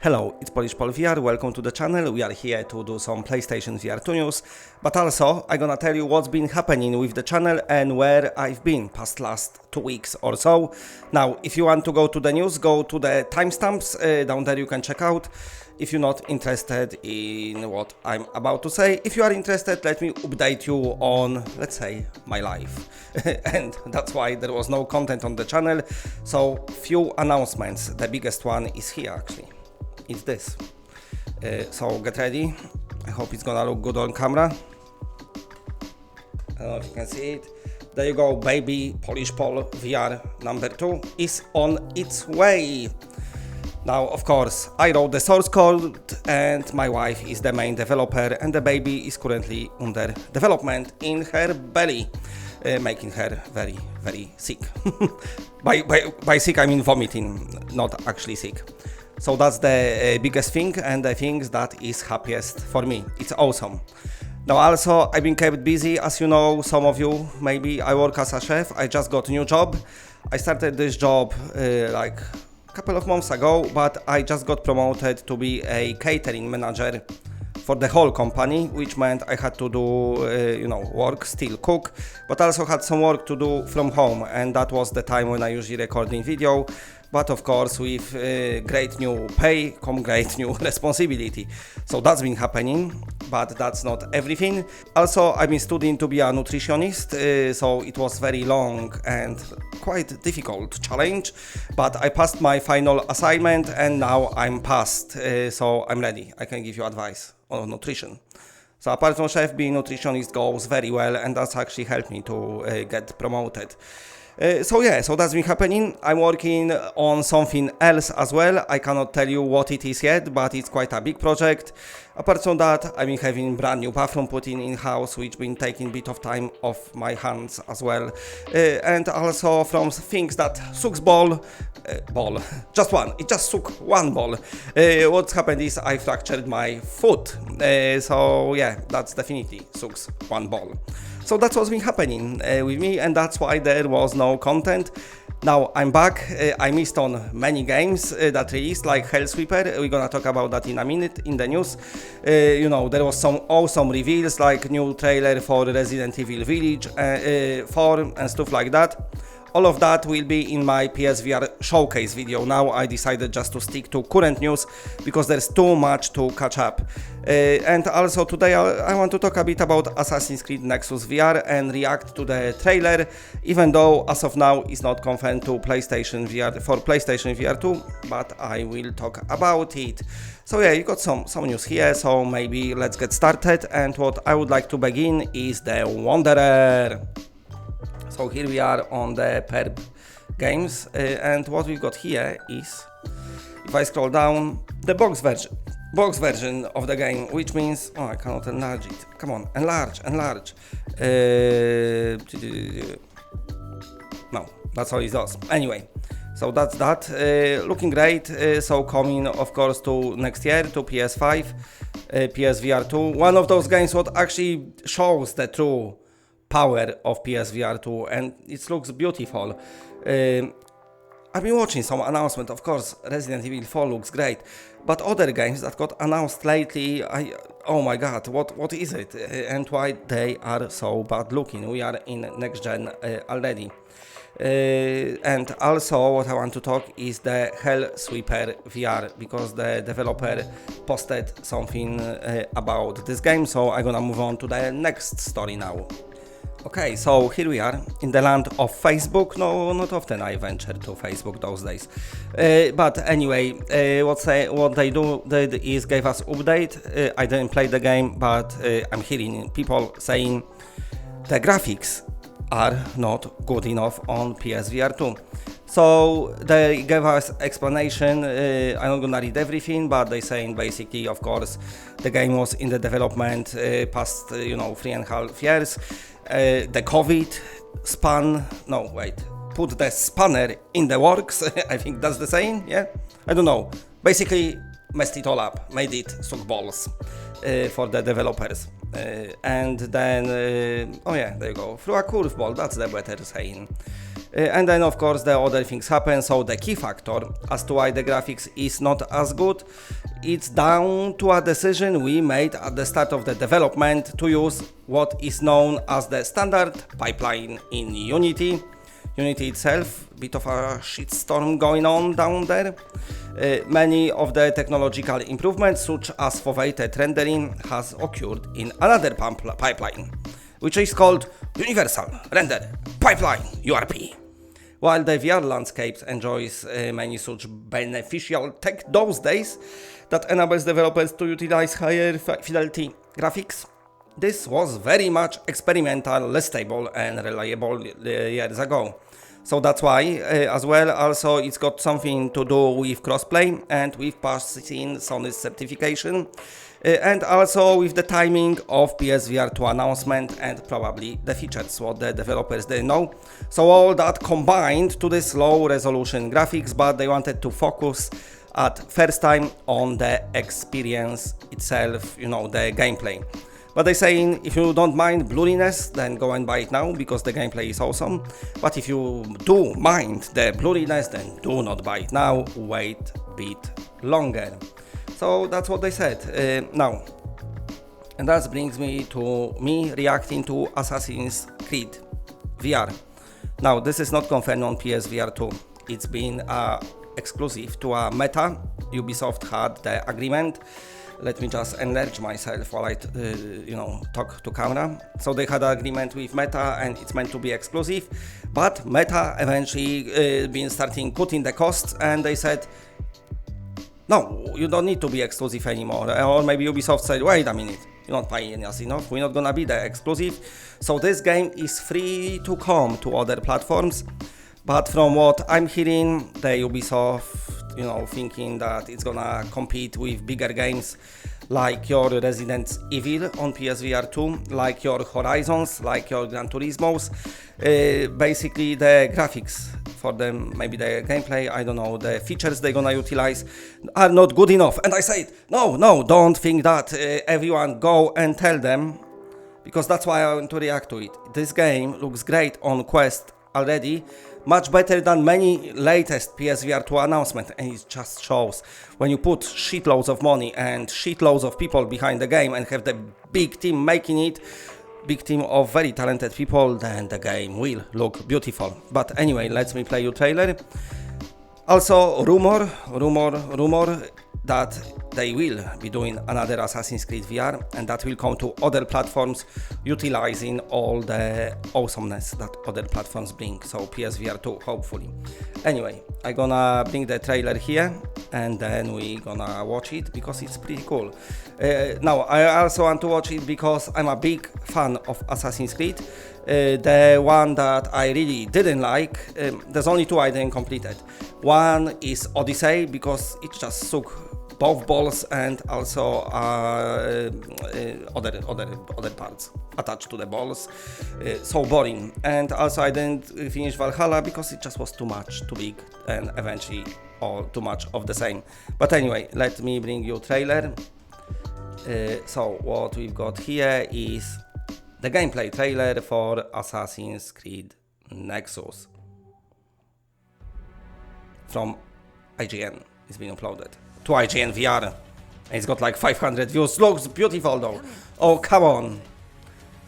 Hello, it's Polish Pol VR, welcome to the channel. We are here to do some PlayStation VR2 news, but also I'm gonna tell you what's been happening with the channel and where I've been past last 2 weeks or so. Now, if you want to go to the news, go to the timestamps, down there you can check out. If you're not interested in what I'm about to say, if you are interested, let me update you on, let's say, my life. And that's why there was no content on the channel, so few announcements. The biggest one is here actually. It's this. So get ready. I hope it's gonna look good on camera. I don't know if you can see it. There you go, baby. Polish Pol VR number 2 is on its way. Now, of course, I wrote the source code and my wife is the main developer and the baby is currently under development in her belly, making her very, very sick. by sick, I mean vomiting, not actually sick. So that's the biggest thing and the thing that is happiest for me. It's awesome. Now also I've been kept busy, as you know, some of you maybe. I work as a chef. I just got a new job. I started this job like a couple of months ago, but I just got promoted to be a catering manager for the whole company, which meant I had to do, work, still cook, but also had some work to do from home, and that was the time when I usually recording video. But of course, with great new pay come great new responsibility. So that's been happening, but that's not everything. Also, I've been studying to be a nutritionist, so it was very long and quite difficult challenge, but I passed my final assignment and now I'm passed, so I'm ready. I can give you advice on nutrition. So apart from chef, being nutritionist goes very well, and that's actually helped me to get promoted. So that's been happening. I'm working on something else as well. I cannot tell you what it is yet, but it's quite a big project. Apart from that, I've been having brand new bathroom put in house, which been taking a bit of time off my hands as well. And also from things that sucks ball, just one. It just suck one ball. What's happened is I fractured my foot. So yeah, that's definitely sucks one ball. So that's what's been happening with me, and that's why there was no content. Now I'm back. I missed on many games that released, like Hellsweeper. We're gonna talk about that in a minute in the news. There was some awesome reveals, like new trailer for Resident Evil Village 4 and stuff like that. All of that will be in my PSVR showcase video. Now I decided just to stick to current news because there's too much to catch up. And also today I want to talk a bit about Assassin's Creed Nexus VR and react to the trailer, even though as of now it's not confirmed to PlayStation VR for PlayStation VR2, but I will talk about it. So yeah, you got some news here, so maybe let's get started. And what I would like to begin is the Wanderer. So here we are on the Perp games, and what we've got here is, if I scroll down, the box version of the game, which means, oh, I cannot enlarge it. Come on, enlarge. No, that's all it does. Anyway, so that's that. Looking great. So coming, of course, to next year to PS5, PSVR2. One of those games what actually shows the true power of PSVR2, and it looks beautiful. I've been watching some announcement. Of course, Resident Evil 4 looks great, but other games that got announced lately, oh my god, what is it, and why they are so bad looking? We are in next gen already. And also what I want to talk is the Hellsweeper VR, because the developer posted something about this game, so I'm gonna move on to the next story now. Okay, so here we are in the land of Facebook. No, not often I venture to Facebook those days. But anyway, what they did is gave us update. I didn't play the game, but I'm hearing people saying the graphics are not good enough on PSVR 2. So they gave us explanation. I'm not gonna read everything, but they saying basically, of course, the game was in the development past 3.5 years. The COVID put the spanner in the works. I think that's the saying, yeah? I don't know. Basically messed it all up, made it suck balls for the developers. And then, there you go, through a curveball, that's the better saying. And then of course the other things happen. So the key factor as to why the graphics is not as good, it's down to a decision we made at the start of the development to use what is known as the standard pipeline in Unity. Unity itself, bit of a shitstorm going on down there. Many of the technological improvements, such as foveated rendering, has occurred in another pipeline, which is called Universal Render Pipeline, URP. While the VR landscape enjoys many such beneficial tech those days that enables developers to utilize higher fidelity graphics, this was very much experimental, less stable and reliable years ago. So that's why, as well, also it's got something to do with crossplay and with passing Sony's certification, and also with the timing of PSVR2 announcement and probably the features what the developers didn't know. So all that combined to this low resolution graphics, but they wanted to focus at first time on the experience itself, you know, the gameplay. But they're saying if you don't mind blurriness, then go and buy it now because the gameplay is awesome. But if you do mind the blurriness, then do not buy it now, wait a bit longer. So that's what they said. Now, and that brings me to me reacting to Assassin's Creed VR. Now, this is not confirmed on PSVR 2. It's been exclusive to a Meta. Ubisoft had the agreement. Let me just enlarge myself while I, talk to camera. So they had an agreement with Meta and it's meant to be exclusive, but Meta eventually been starting cutting the costs and they said, no, you don't need to be exclusive anymore. Or maybe Ubisoft said, wait a minute, you're not paying us enough, we're not gonna be the exclusive. So this game is free to come to other platforms, but from what I'm hearing, the Ubisoft, thinking that it's gonna compete with bigger games like your Resident Evil on PSVR 2, like your Horizons, like your Gran Turismos. Basically the graphics for them, maybe the gameplay, I don't know, the features they're gonna utilize are not good enough. And I said, no, don't think that. Everyone go and tell them, because that's why I want to react to it. This game looks great on Quest already, much better than many latest PSVR 2 announcements, and it just shows when you put shitloads of money and shitloads of people behind the game and have the big team making it, big team of very talented people, then the game will look beautiful. But anyway, let me play you trailer. Also, rumor that they will be doing another Assassin's Creed VR and that will come to other platforms utilizing all the awesomeness that other platforms bring, so PSVR 2 hopefully. Anyway, I'm gonna bring the trailer here and then we gonna watch it because it's pretty cool. Now I also want to watch it because I'm a big fan of Assassin's Creed. The one that I really didn't like, there's only two I didn't complete it. One is Odyssey because it just took both balls and also other parts attached to the balls. So boring. And also I didn't finish Valhalla because it just was too much, too big, and eventually all too much of the same. But anyway, let me bring you trailer. So what we've got here is the gameplay trailer for Assassin's Creed Nexus from IGN. It's been uploaded to IGN VR and it's got like 500 views. Looks beautiful though. Oh, come on.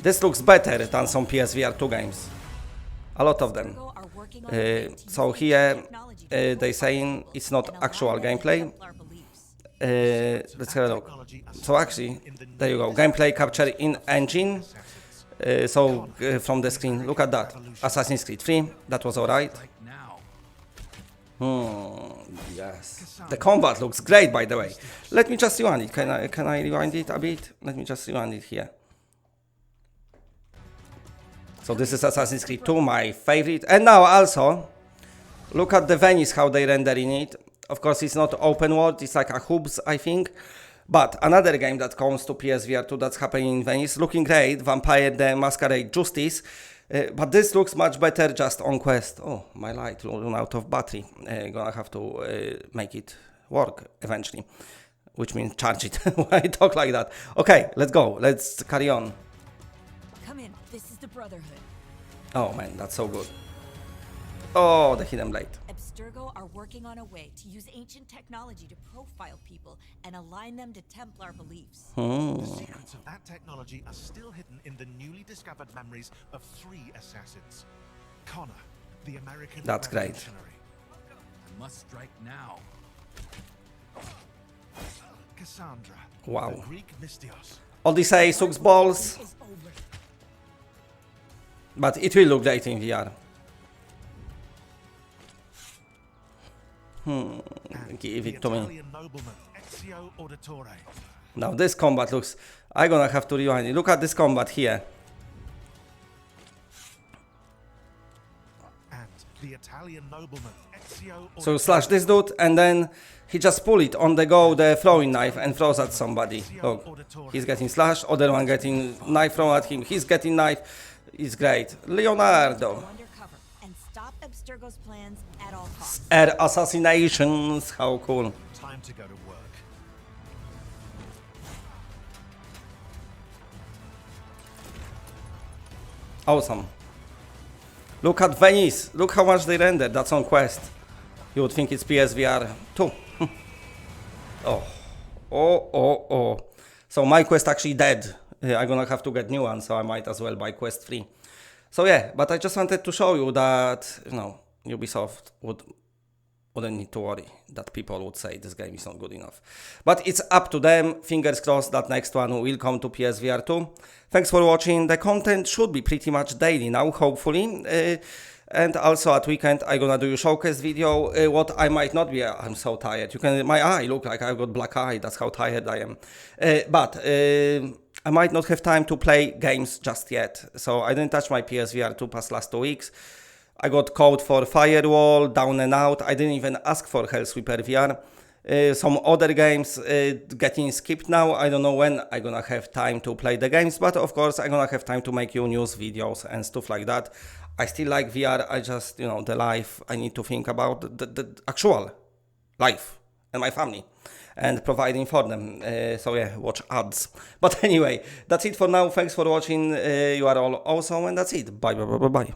This looks better than some PSVR 2 games. A lot of them. So here they're saying it's not actual gameplay. Let's have a look. So actually, there you go. Gameplay capture in engine. From the screen, look at that. Assassin's Creed 3, that was alright. Yes. The combat looks great, by the way. Let me just rewind it. Can I rewind it a bit? Let me just rewind it here. So this is Assassin's Creed 2, my favorite. And now also, look at the Venice, how they rendering it. Of course, it's not open world, it's like a hubs, I think. But another game that comes to PSVR 2 that's happening in Venice, looking great, Vampire the Masquerade Justice. But this looks much better just on Quest. Oh, my light run out of battery. Gonna have to make it work eventually, which means charge it when I talk like that. Okay, let's go. Let's carry on. Come in. This is the Brotherhood. Oh man, that's so good. Oh, the hidden blade. Abstergo are working on a way to use ancient technology to profile people and align them to Templar beliefs. The secrets of that technology are still hidden in the newly discovered memories of 3 assassins. Connor, the American That's great. revolutionary. I must strike now. Cassandra, Wow. the Greek Mystios. Odyssey sucks balls, but it will look great in VR. Give it to me. Italian nobleman Ezio Auditore. Now this combat looks... I'm gonna have to rewind it. Look at this combat here. And the Italian nobleman Ezio So Auditore. slash this dude and then he just pull it on the go, the throwing knife, and throws at somebody. Look, he's getting slashed, other one getting knife thrown at him, he's getting knife. It's great. Leonardo. Go undercover and stop Abstergo's plans at all costs. Air assassinations, how cool. Time to go to work. Awesome. Look at Venice, look how much they rendered, that's on Quest. You would think it's PSVR 2. Oh. So my Quest actually dead. I'm gonna have to get new one, so I might as well buy Quest 3. So yeah, but I just wanted to show you that, you know, Ubisoft wouldn't need to worry that people would say this game is not good enough. But it's up to them. Fingers crossed that next one will come to PSVR 2. Thanks for watching. The content should be pretty much daily now, hopefully. And also at weekend I'm gonna do a showcase video. What I might not be, I'm so tired. You can, my eye look like I've got black eye. That's how tired I am. But I might not have time to play games just yet. So I didn't touch my PSVR 2 past last 2 weeks. I got code for Firewall, Down and Out. I didn't even ask for Hellsweeper VR. Some other games getting skipped now. I don't know when I'm gonna have time to play the games, but of course I'm gonna have time to make you news videos and stuff like that. I still like VR, I just, you know, the life, I need to think about the actual life and my family and providing for them. So yeah, watch ads. But anyway, that's it for now. Thanks for watching. You are all awesome and that's it. Bye.